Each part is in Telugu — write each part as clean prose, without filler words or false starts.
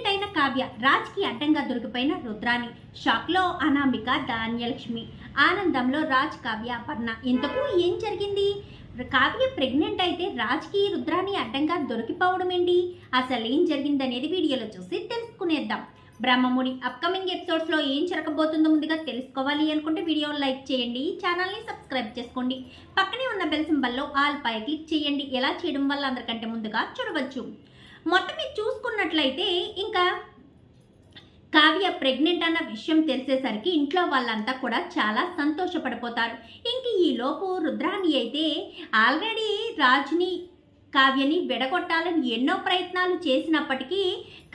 ప్రెగ్నెంట్ అయిన కావ్య, రాజ్కి అడ్డంగా దొరికిపోయిన రుద్రాని, షాక్లో అనామిక, ధాన్యలక్ష్మి, ఆనందంలో రాజ్, కావ్య, అపర్ణ. ఇంతకు ఏం జరిగింది? కావ్య ప్రెగ్నెంట్ అయితే రాజ్కి రుద్రాని అడ్డంగా దొరికిపోవడం ఏంటి? అసలు ఏం జరిగిందనేది వీడియోలో చూసి తెలుసుకునేద్దాం. బ్రహ్మముని అప్కమింగ్ ఎపిసోడ్స్లో ఏం జరగబోతుందో ముందుగా తెలుసుకోవాలి అనుకుంటే వీడియోని లైక్ చేయండి, ఛానల్ని సబ్స్క్రైబ్ చేసుకోండి, పక్కనే ఉన్న బెల్ సింబల్లో ఆల్ పై క్లిక్ చేయండి. ఎలా చేయడం వల్ల అందరికంటే ముందుగా చూడవచ్చు. మొత్తం మీరు చూసుకున్నట్లయితే ఇంకా కావ్య ప్రెగ్నెంట్ అన్న విషయం తెలిసేసరికి ఇంట్లో వాళ్ళంతా కూడా చాలా సంతోషపడిపోతారు. ఇంక ఈలోపు రుద్రాని అయితే ఆల్రెడీ రాజుని, కావ్యని విడగొట్టాలని ఎన్నో ప్రయత్నాలు చేసినప్పటికీ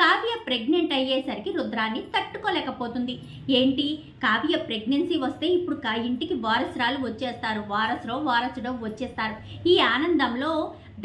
కావ్య ప్రెగ్నెంట్ అయ్యేసరికి రుద్రాన్ని తట్టుకోలేకపోతుంది. ఏంటి, కావ్య ప్రెగ్నెన్సీ వస్తే ఇప్పుడు ఇంటికి వారసురాలు వచ్చేస్తారు, వారసుడో వచ్చేస్తారు. ఈ ఆనందంలో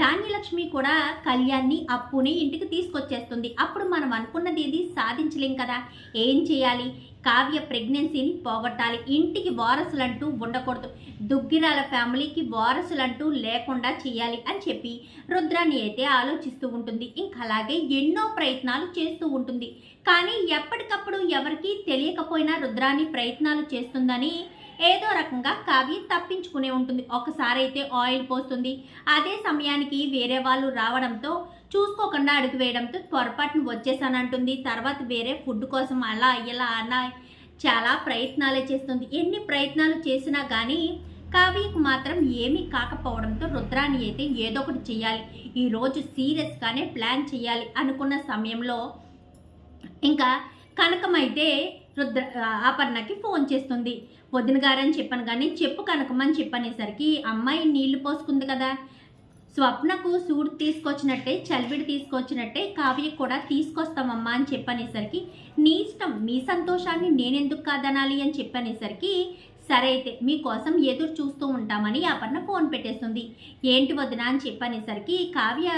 ధాన్యలక్ష్మి కూడా కళ్యాణ్ని, అప్పుని ఇంటికి తీసుకొచ్చేస్తుంది. అప్పుడు మనం అనుకున్నది ఏది సాధించలేం కదా. ఏం చేయాలి? కావ్య ప్రెగ్నెన్సీని పోగొట్టాలి, ఇంటికి వారసులంటూ ఉండకూడదు, దుగ్గిరాల ఫ్యామిలీకి వారసులంటూ లేకుండా చేయాలి అని చెప్పి రుద్రాని అయితే ఆలోచిస్తూ ఉంటుంది. ఇంకా అలాగే ఎన్నో ప్రయత్నాలు చేస్తూ ఉంటుంది. కానీ ఎప్పటికప్పుడు ఎవరికీ తెలియకపోయినా రుద్రాని ప్రయత్నాలు చేస్తుందని ఏదో రకంగా కావ్య తప్పించుకునే ఉంటుంది. ఒకసారి అయితే ఆయిల్ పోస్తుంది, అదే సమయానికి వేరే వాళ్ళు రావడంతో చూసుకోకుండా అడుగు వేయడంతో పొరపాటును వచ్చేసానంటుంది. తర్వాత వేరే ఫుడ్ కోసం అలా ఇలా అలా చాలా ప్రయత్నాలే చేస్తుంది. ఎన్ని ప్రయత్నాలు చేసినా కానీ కావ్యకు మాత్రం ఏమీ కాకపోవడంతో రుద్రాని అయితే ఏదో ఒకటి చేయాలి, ఈరోజు సీరియస్గానే ప్లాన్ చేయాలి అనుకున్న సమయంలో ఇంకా కనకమైతే అపర్ణకి ఫోన్ చేస్తుంది. వదిన గారని చెప్పాను కానీ చెప్పు కనకమని చెప్పనేసరికి అమ్మాయి నీళ్లు పోసుకుంది కదా, స్వప్నకు సూడు తీసుకొచ్చినట్టే చలివిడి తీసుకొచ్చినట్టే కావ్య కూడా తీసుకొస్తామమ్మా అని చెప్పనేసరికి నీ ఇష్టం, మీ సంతోషాన్ని నేనెందుకు కాదనాలి అని చెప్పనేసరికి సరే అయితే మీకోసం ఎదురు చూస్తూ ఉంటామని అపర్ణ ఫోన్ పెట్టేస్తుంది. ఏంటి వదిన అని చెప్పనేసరికి కావ్య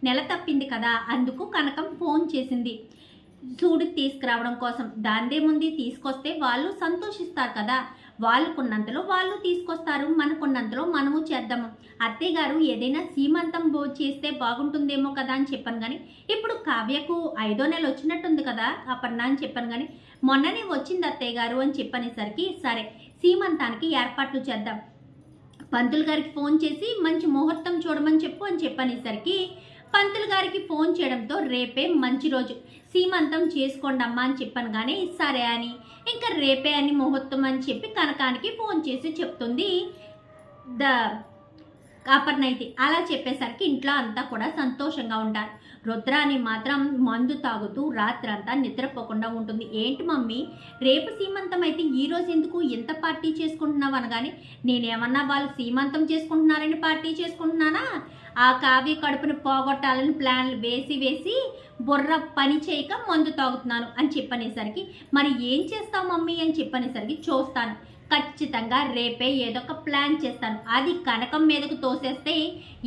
నెల తప్పింది కదా, అందుకు కనకం ఫోన్ చేసింది సూడికి తీసుకురావడం కోసం. దాందేముంది, తీసుకొస్తే వాళ్ళు సంతోషిస్తారు కదా, వాళ్ళకున్నంతలో వాళ్ళు తీసుకొస్తారు, మనకున్నంతలో మనము చేద్దాము. అత్తయ్య గారు ఏదైనా సీమంతం చేస్తే బాగుంటుందేమో కదా అని చెప్పాను కానీ ఇప్పుడు కావ్యకు 5వ నెల వచ్చినట్టుంది కదా అపర్ణ అని చెప్పాను కానీ మొన్ననే వచ్చింది అత్తయ్య గారు అని చెప్పనేసరికి సరే సీమంతానికి ఏర్పాట్లు చేద్దాం, పంతులు గారికి ఫోన్ చేసి మంచి ముహూర్తం చూడమని చెప్పు అని చెప్పనేసరికి పంతులు గారికి ఫోన్ చేయడంతో రేపే మంచి రోజు, సీమంతం చేసుకోండి అమ్మా అని చెప్పాను కానీ సరే అని ఇంకా రేపే అని ముహూర్తం అని చెప్పి కనకానికి ఫోన్ చేసి చెప్తుంది అపర్ణ అయితే. అలా చెప్పేసరికి ఇంట్లో అంతా కూడా సంతోషంగా ఉంటారు. రుద్రాని మాత్రం మందు తాగుతూ రాత్రంతా నిద్రపోకుండా ఉంటుంది. ఏంటి మమ్మీ, రేపు సీమంతం అయితే ఈరోజు ఎందుకు ఇంత పార్టీ చేసుకుంటున్నావు అనగానే నేనేమన్నా వాళ్ళు సీమంతం చేసుకుంటున్నారని పార్టీ చేసుకుంటున్నానా, ఆ కావ్య కడుపును పోగొట్టాలని ప్లాన్లు వేసి బుర్ర పని చేయక మందు తాగుతున్నాను అని చెప్పనేసరికి మరి ఏం చేస్తావు మమ్మీ అని చెప్పనేసరికి చూస్తాను, ఖచ్చితంగా రేపే ఏదో ఒక ప్లాన్ చేస్తాను, అది కనకం మీదకు తోసేస్తే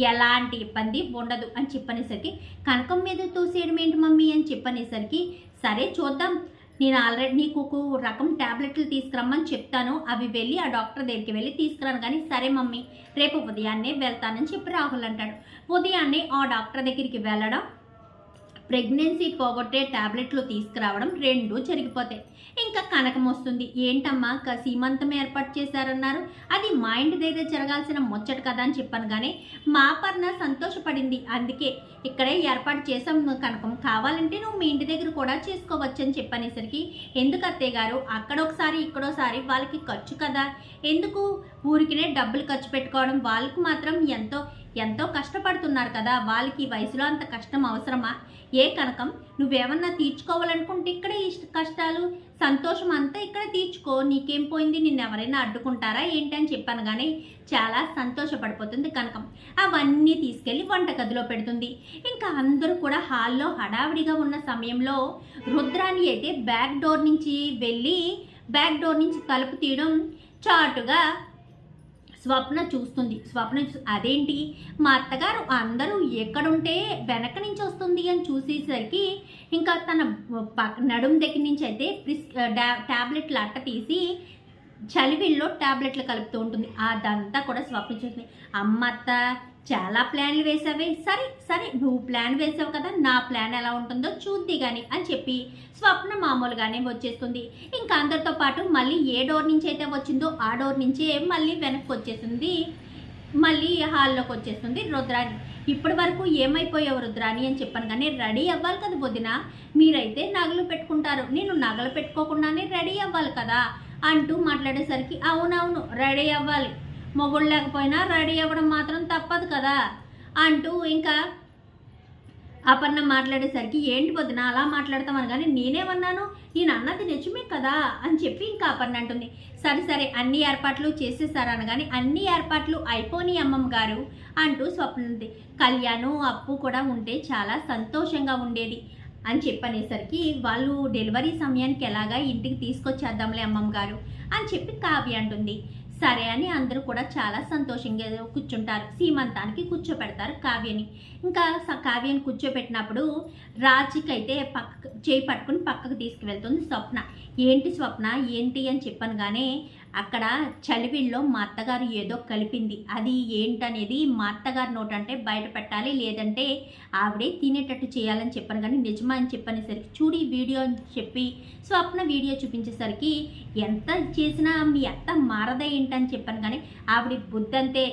ఎలాంటి ఇబ్బంది ఉండదు అని చెప్పనేసరికి కనకం మీద తోసేయడం ఏంటి మమ్మీ అని చెప్పనేసరికి సరే చూద్దాం, నేను ఆల్రెడీ నీకు ఒక రకం ట్యాబ్లెట్లు తీసుకురమ్మని చెప్తాను, అవి వెళ్ళి ఆ డాక్టర్ దగ్గరికి వెళ్ళి తీసుకురాను కానీ సరే మమ్మీ రేపు ఉదయాన్నే వెళ్తానని చెప్పి రాహుల్ అంటాడు. ఉదయాన్నే ఆ డాక్టర్ దగ్గరికి వెళ్ళడం, ప్రెగ్నెన్సీ పోగొట్టే ట్యాబ్లెట్లు తీసుకురావడం రెండూ జరిగిపోతాయి. ఇంకా కనకం వస్తుంది. ఏంటమ్మా సీమంతం ఏర్పాటు చేశారన్నారు, అది మా ఇంటి దగ్గర జరగాల్సిన ముచ్చట కదా అని చెప్పాను కానీ మా అపర్ణ సంతోషపడింది, అందుకే ఇక్కడే ఏర్పాటు చేసాం కనకం, కావాలంటే నువ్వు మీ ఇంటి దగ్గర కూడా చేసుకోవచ్చు అని చెప్పనేసరికి ఎందుకు అత్తయ్య గారు అక్కడొకసారి ఇక్కడోసారి వాళ్ళకి ఖర్చు కదా, ఎందుకు ఊరికినే డబ్బులు ఖర్చు పెట్టుకోవడం, వాళ్ళకి మాత్రం ఎంతో కష్టపడుతున్నారు కదా, వాళ్ళకి ఈ వయసులో అంత కష్టం అవసరమా? ఏ కనకం నువ్వేమన్నా తీర్చుకోవాలనుకుంటే ఇక్కడే కష్టాలు సంతోషం అంతా ఇక్కడ తీర్చుకో, నీకేం పోయింది, నిన్ను ఎవరైనా అడ్డుకుంటారా ఏంటి అని చెప్పాను కానీ చాలా సంతోషపడిపోతుంది కనకం. అవన్నీ తీసుకెళ్ళి వంటగదిలో పెడుతుంది. ఇంకా అందరూ కూడా హాల్లో హడావిడిగా ఉన్న సమయంలో రుద్రాని అయితే బ్యాక్ డోర్ నుంచి తలుపు తీయడం చాటుగా స్వప్న చూస్తుంది. అదేంటి మా అత్తగారు అందరూ ఎక్కడుంటే వెనక నుంచి వస్తుంది అని చూసేసరికి ఇంకా తన నడుం దగ్గర నుంచి అయితే ట్యాబ్లెట్లు అట్ట తీసి చలివిల్లో ట్యాబ్లెట్లు కలుపుతూ ఉంటుంది. అదంతా కూడా స్వప్న చూస్తుంది. అమ్మత్త చాలా ప్లాన్లు వేసావే, సరే సరే నువ్వు ప్లాన్ వేసావు కదా, నా ప్లాన్ ఎలా ఉంటుందో చూద్ది కానీ అని చెప్పి స్వప్న మామూలుగానే వచ్చేస్తుంది. ఇంకా అందరితో పాటు మళ్ళీ ఏ డోర్ నుంచి అయితే వచ్చిందో ఆ డోర్ నుంచే మళ్ళీ వెనక్కి వచ్చేసింది, మళ్ళీ హాల్లోకి వచ్చేస్తుంది రుద్రాని. ఇప్పటి వరకు ఏమైపోయావు రుద్రాని అని చెప్పాను కానీ రెడీ అవ్వాలి కదా వదిన, మీరైతే నగలు పెట్టుకుంటారు, నేను నగలు పెట్టుకోకుండానే రెడీ అవ్వాలి కదా అంటూ మాట్లాడేసరికి అవునవును రెడీ అవ్వాలి, మొగుడు లేకపోయినా రెడీ అవ్వడం మాత్రం తప్పదు కదా అంటూ ఇంకా అపర్ణ మాట్లాడేసరికి ఏంటి వదిన అలా మాట్లాడతామని కానీ నేనేమన్నాను, నేను అన్నది నిజమే కదా అని చెప్పి ఇంకా అపర్ణ అంటుంది. సరే సరే అన్ని ఏర్పాట్లు చేసేసారనగానే అన్ని ఏర్పాట్లు అయిపోని అమ్మమ్మ గారు అంటూ స్వప్నంది. కళ్యాణు అప్పు కూడా ఉంటే చాలా సంతోషంగా ఉండేది అని చెప్పనేసరికి వాళ్ళు డెలివరీ సమయానికి ఎలాగా ఇంటికి తీసుకొచ్చేద్దాంలే అమ్మమ్మ గారు అని చెప్పి కావ్య అంటుంది. సరే అని అందరూ కూడా చాలా సంతోషంగా కూర్చుంటారు. సీమంతానికి కూర్చోపెడతారు కావ్యని. ఇంకా కావ్యని కూర్చోపెట్టినప్పుడు రాజుకి అయితే చేయి పట్టుకుని పక్కకు తీసుకువెళ్తుంది స్వప్న. ఏంటి స్వప్న ఏంటి అని చెప్పాను కానీ అక్కడ చలివిల్లో మా అత్తగారు ఏదో కలిపింది, అది ఏంటనేది మా అత్తగారి నోటంటే బయట పెట్టాలి, లేదంటే ఆవిడే తినేటట్టు చేయాలని చెప్పాను కానీ నిజమా అని చెప్పనేసరికి చూడు ఈ వీడియో అని చెప్పి స్వప్న వీడియో చూపించేసరికి ఎంత చేసినా మీ అత్త మారదా ఏంటని చెప్పాను కానీ ఆవిడ బుద్ధంతే,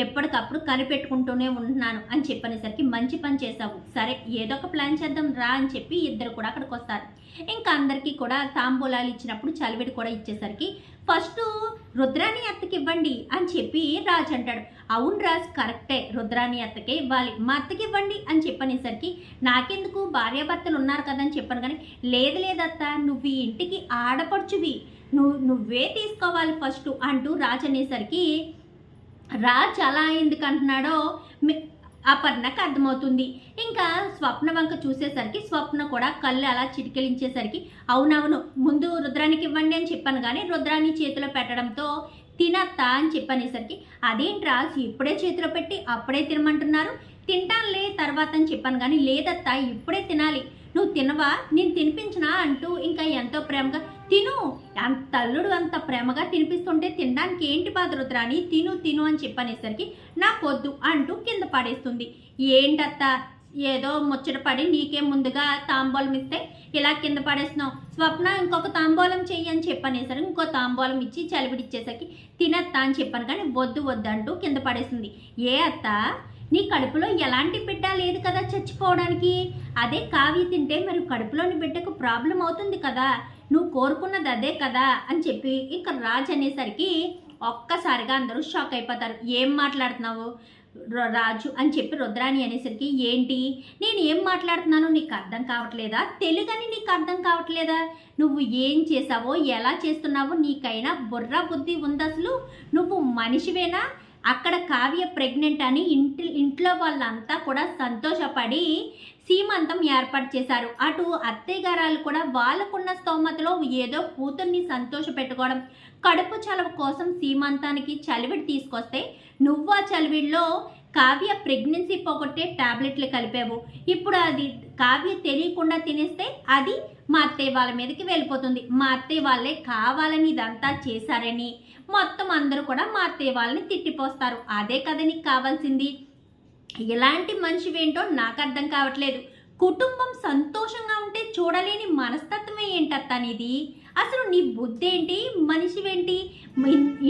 ఎప్పటికప్పుడు కనిపెట్టుకుంటూనే ఉంటున్నాను అని చెప్పనేసరికి మంచి పని చేసావు, సరే ఏదో ఒక ప్లాన్ చేద్దాం రా అని చెప్పి ఇద్దరు కూడా అక్కడికి వస్తారు. ఇంకా అందరికీ కూడా తాంబూలాలు ఇచ్చినప్పుడు చలివిడి కూడా ఇచ్చేసరికి ఫస్ట్ రుద్రాణి అత్తకి ఇవ్వండి అని చెప్పి రాజు అంటాడు. అవును రాజు కరెక్టే, రుద్రాణి అత్తకే ఇవ్వాలి, మా అత్తకి ఇవ్వండి అని చెప్పనేసరికి నాకెందుకు భార్యాభర్తలు ఉన్నారు కదా అని చెప్పాను కానీ లేదు లేదత్త నువ్వు ఈ ఇంటికి ఆడపడుచువి, నువ్వే తీసుకోవాలి ఫస్ట్ అంటూ రాజు అనేసరికి రాజ్ అలా ఎందుకు అంటున్నాడో అపర్ణకు అర్థమవుతుంది. ఇంకా స్వప్న వంక చూసేసరికి స్వప్న కూడా కళ్ళు అలా చిటికెలించేసరికి అవునవును ముందు రుద్రానికి ఇవ్వండి అని చెప్పాను కానీ రుద్రాన్ని చేతిలో పెట్టడంతో తినత్తా అని చెప్పనేసరికి అదేంటి రాజ్ ఇప్పుడే చేతిలో పెట్టి అప్పుడే తినమంటున్నారు, తింటానులే తర్వాత అని చెప్పాను కానీ లేదత్తా ఇప్పుడే తినాలి, నువ్వు తినవా నేను తినిపించినా అంటూ ఇంకా ఎంతో ప్రేమగా తిను, అంత అల్లుడు అంత ప్రేమగా తినిపిస్తుంటే తినడానికి ఏంటి బాధ రుద్రాని, తిను తిను అని చెప్పనేసరికి నాకొద్దు అంటూ కింద పడేస్తుంది. ఏంటత్త ఏదో ముచ్చట పడి నీకే ముందుగా తాంబూలం ఇస్తే ఇలా కింద పడేస్తున్నావు, స్వప్న ఇంకొక తాంబూలం చెయ్యి అని చెప్పనేసరికి ఇంకో తాంబూలం ఇచ్చి చలివిడిచ్చేసరికి తినత్తా అని చెప్పాను కానీ వద్దు వద్దు అంటూ కింద పడేస్తుంది. ఏ అత్త నీ కడుపులో ఎలాంటి బిడ్డ లేదు కదా చచ్చిపోవడానికి, అదే కావి తింటే మరి కడుపులోని బిడ్డకు ప్రాబ్లం అవుతుంది కదా, నువ్వు కోరుకున్నది అదే కదా అని చెప్పి ఇంకా రాజు అనేసరికి ఒక్కసారిగా అందరూ షాక్ అయిపోతారు. ఏం మాట్లాడుతున్నావు రాజు అని చెప్పి రుద్రాణి అనేసరికి ఏంటి నేను ఏం మాట్లాడుతున్నానో నీకు అర్థం కావట్లేదా, తెలుగని నీకు అర్థం కావట్లేదా, నువ్వు ఏం చేసావో ఎలా చేస్తున్నావో నీకైనా బుర్ర బుద్ధి ఉంది, అసలు నువ్వు మనిషివేనా, అక్కడ కావ్య ప్రెగ్నెంట్ అని ఇంట్లో వాళ్ళంతా కూడా సంతోషపడి సీమంతం ఏర్పాటు చేశారు. అటు అత్తయ్య గారాలు కూడా వాళ్ళకున్న స్తోమతలో ఏదో కూతుర్ని సంతోష పెట్టుకోవడం, కడుపు చలవ కోసం సీమంతానికి చలివిడి తీసుకొస్తే నువ్వు ఆ చలివిడిలో కావ్య ప్రెగ్నెన్సీ పోగొట్టే టాబ్లెట్లు కలిపావు, ఇప్పుడు అది కావ్య తెలియకుండా తినేస్తే అది మా అత్తయ్య వాళ్ళ మీదకి వెళ్ళిపోతుంది, మా అత్తయ్య వాళ్ళే కావాలని ఇదంతా చేశారని మొత్తం అందరూ కూడా మా అత్తయ్య వాళ్ళని తిట్టిపోస్తారు, అదే కదా నీకు కావాల్సింది, ఎలాంటి మనిషివేంటో నాకు అర్థం కావట్లేదు, కుటుంబం సంతోషంగా ఉంటే చూడలేని మనస్తత్వమే ఏంటత్తా నీది, అసలు నీ బుద్ధి ఏంటి మనిషివేంటి,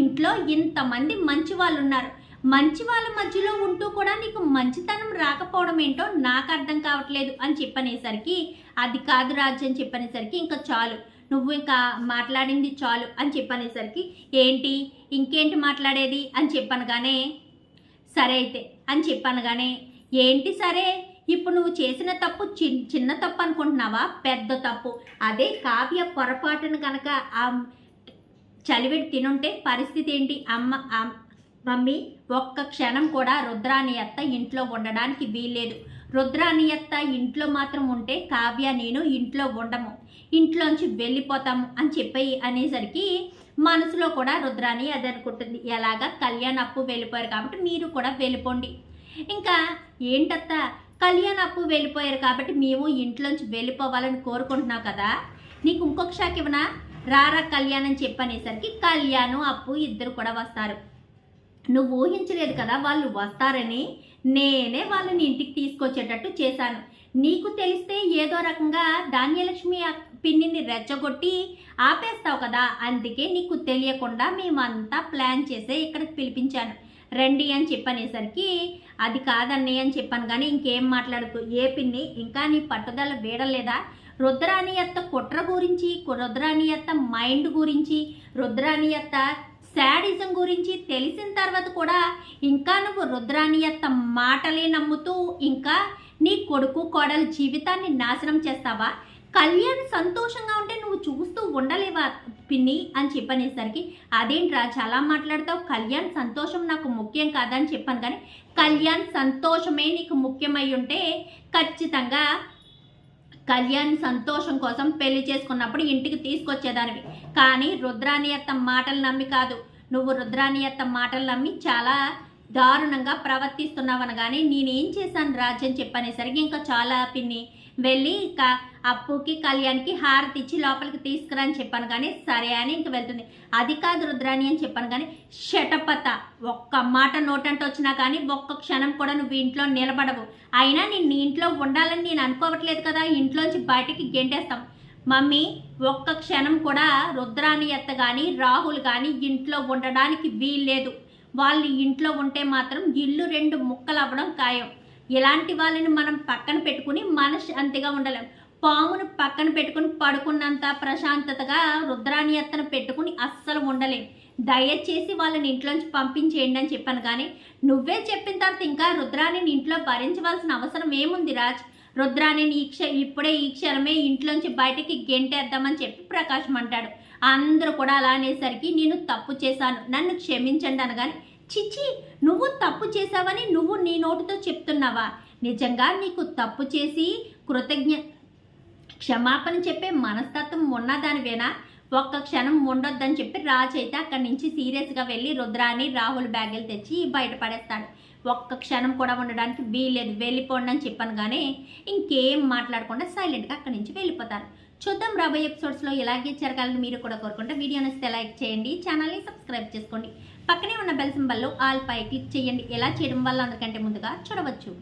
ఇంట్లో ఇంతమంది మంచి వాళ్ళు ఉన్నారు, మంచి వాళ్ళ మధ్యలో ఉంటూ కూడా నీకు మంచితనం రాకపోవడం ఏంటో నాకు అర్థం కావట్లేదు అని చెప్పనేసరికి అది కాదు రాజు అని చెప్పనేసరికి ఇంకా చాలు నువ్వు ఇంకా మాట్లాడింది చాలు అని చెప్పనేసరికి ఏంటి ఇంకేంటి మాట్లాడేది అని చెప్పనగానే సరే అయితే అని చెప్పనగానే ఏంటి సరే ఇప్పుడు నువ్వు చేసిన తప్పు చిన్న తప్పు అనుకుంటున్నావా, పెద్ద తప్పు, అదే కావ్య పొరపాటును కనుక ఆ చలివిడి తినుంటే పరిస్థితి ఏంటి, మమ్మీ ఒక్క క్షణం కూడా రుద్రాని అత్త ఇంట్లో ఉండడానికి వీల్లేదు, రుద్రాని అత్త ఇంట్లో మాత్రం ఉంటే కావ్య నేను ఇంట్లో ఉండము, ఇంట్లోంచి వెళ్ళిపోతాము అని చెప్పి అనేసరికి మనసులో కూడా రుద్రాని అది అనుకుంటుంది, ఎలాగా కళ్యాణ్ అప్పు వెళ్ళిపోయారు కాబట్టి మీరు కూడా వెళ్ళిపోండి, ఇంకా ఏంటత్త కళ్యాణ్ అప్పు వెళ్ళిపోయారు కాబట్టి మేము ఇంట్లోంచి వెళ్ళిపోవాలని కోరుకుంటున్నావు కదా, నీకు ఇంకొక షాక్ ఇవ్వనా, రారా కళ్యాణ్ అని చెప్పనేసరికి కళ్యాణ్ అప్పు ఇద్దరు కూడా వస్తారు. నువ్వు ఊహించలేదు కదా వాళ్ళు వస్తారని. నేనే వాళ్ళని ఇంటికి తీసుకొచ్చేటట్టు చేశాను. నీకు తెలిస్తే ఏదో రకంగా ధాన్యలక్ష్మి పిన్నిని రెచ్చగొట్టి ఆపేస్తావు కదా, అందుకే నీకు తెలియకుండా మేమంతా ప్లాన్ చేసే ఇక్కడికి పిలిపించాను, రండి అని చెప్పనేసరికి అది కాదన్నయ్య అని చెప్పాను. కానీ ఇంకేం మాట్లాడుతూ, ఏ పిన్ని ఇంకా నీ పట్టుదల వీడలేదా? రుద్రాణి అత్త కుట్ర గురించి, రుద్రాణి అత్త మైండ్ గురించి, రుద్రాణి అత్త శాడిజం గురించి తెలిసిన తర్వాత కూడా ఇంకా నువ్వు రుద్రాణి అత్త మాటలే నమ్ముతూ ఇంకా నీ కొడుకు కోడల జీవితాన్ని నాశనం చేస్తావా? కళ్యాణ్ సంతోషంగా ఉంటే నువ్వు చూస్తూ ఉండలేవా పిన్ని అని చెప్పనేసరికి, అదేంట్రా చాలా మాట్లాడతావు, కళ్యాణ్ సంతోషం నాకు ముఖ్యం కాదని చెప్పాను. కానీ కళ్యాణ్ సంతోషమే నీకు ముఖ్యమై ఉంటే ఖచ్చితంగా కళ్యాణ్ సంతోషం కోసం పెళ్లి చేసుకున్నప్పుడు ఇంటికి తీసుకొచ్చేదానివి. కానీ రుద్రాణి అత్త మాటలు నమ్మి కాదు, నువ్వు రుద్రాణి అత్త మాటలు నమ్మి చాలా దారుణంగా ప్రవర్తిస్తున్నావనగానే నేనేం చేశాను రాజ్ అని చెప్పనేసరికి, ఇంకా చాలా పిన్ని వెళ్ళి ఇక అప్పుకి కళ్యాణ్కి హారతి ఇచ్చి లోపలికి తీసుకురా అని చెప్పాను. కానీ సరే అని ఇంక వెళ్తుంది. అది కాదు రుద్రాణి అని చెప్పాను. కానీ షటపత, ఒక్క మాట నోటంటే వచ్చినా కానీ ఒక్క క్షణం కూడా నువ్వు ఇంట్లో నిలబడవు. అయినా నేను ఇంట్లో ఉండాలని నేను అనుకోవట్లేదు కదా, ఇంట్లోంచి బయటికి గెంటేస్తాం. మమ్మీ ఒక్క క్షణం కూడా రుద్రాణి అత్త కానీ రాహుల్ కానీ ఇంట్లో ఉండడానికి వీల్లేదు. వాళ్ళు ఇంట్లో ఉంటే మాత్రం ఇల్లు 2 ముక్కలు అవ్వడం ఖాయం. ఇలాంటి వాళ్ళని మనం పక్కన పెట్టుకుని మనశ్శాంతిగా ఉండలేం. పామును పక్కన పెట్టుకుని పడుకున్నంత ప్రశాంతతగా రుద్రాణి అత్తను పెట్టుకుని అస్సలు ఉండలేం. దయచేసి వాళ్ళని ఇంట్లోంచి పంపించేయండి అని చెప్పాను. కానీ నువ్వే చెప్పిన తర్వాత ఇంకా రుద్రాణిని ఇంట్లో భరించవలసిన అవసరం ఏముంది రాజ్? రుద్రాణిని ఇప్పుడే ఈ క్షణమే ఇంట్లోంచి బయటికి గెంటేద్దామని చెప్పి ప్రకాశం అంటాడు. అందరూ కూడా అలా అనేసరికి, నేను తప్పు చేశాను, నన్ను క్షమించండి అనగానే, చిచ్చి నువ్వు తప్పు చేసావని నువ్వు నీ నోటితో చెప్తున్నావా? నిజంగా నీకు తప్పు చేసి క్షమాపణ చెప్పే మనస్తత్వం ఉన్నదానివేనా? ఒక్క క్షణం ఉండొద్దని చెప్పి రాజ్ అయితే అక్కడి నుంచి సీరియస్గా వెళ్ళి రుద్రాని రాహుల్ బ్యాగులు తెచ్చి బయటపడేస్తాడు. ఒక్క క్షణం కూడా ఉండడానికి వీల్లేదు, వెళ్ళిపోండి అని చెప్పాను. కానీ ఇంకేం మాట్లాడకుండా సైలెంట్గా అక్కడి నుంచి వెళ్ళిపోతారు. చూద్దాం రాబోయే ఎపిసోడ్స్లో ఇలాగే జరగాలని మీరు కూడా కోరుకుంటే వీడియో నచ్చితే లైక్ చేయండి, ఛానల్ని సబ్స్క్రైబ్ చేసుకోండి, పక్కనే ఉన్న బెల్ సింబల్లో ఆల్ పై క్లిక్ చేయండి. ఎలా చేయడం వల్ల అందరికంటే ముందుగా చూడవచ్చు.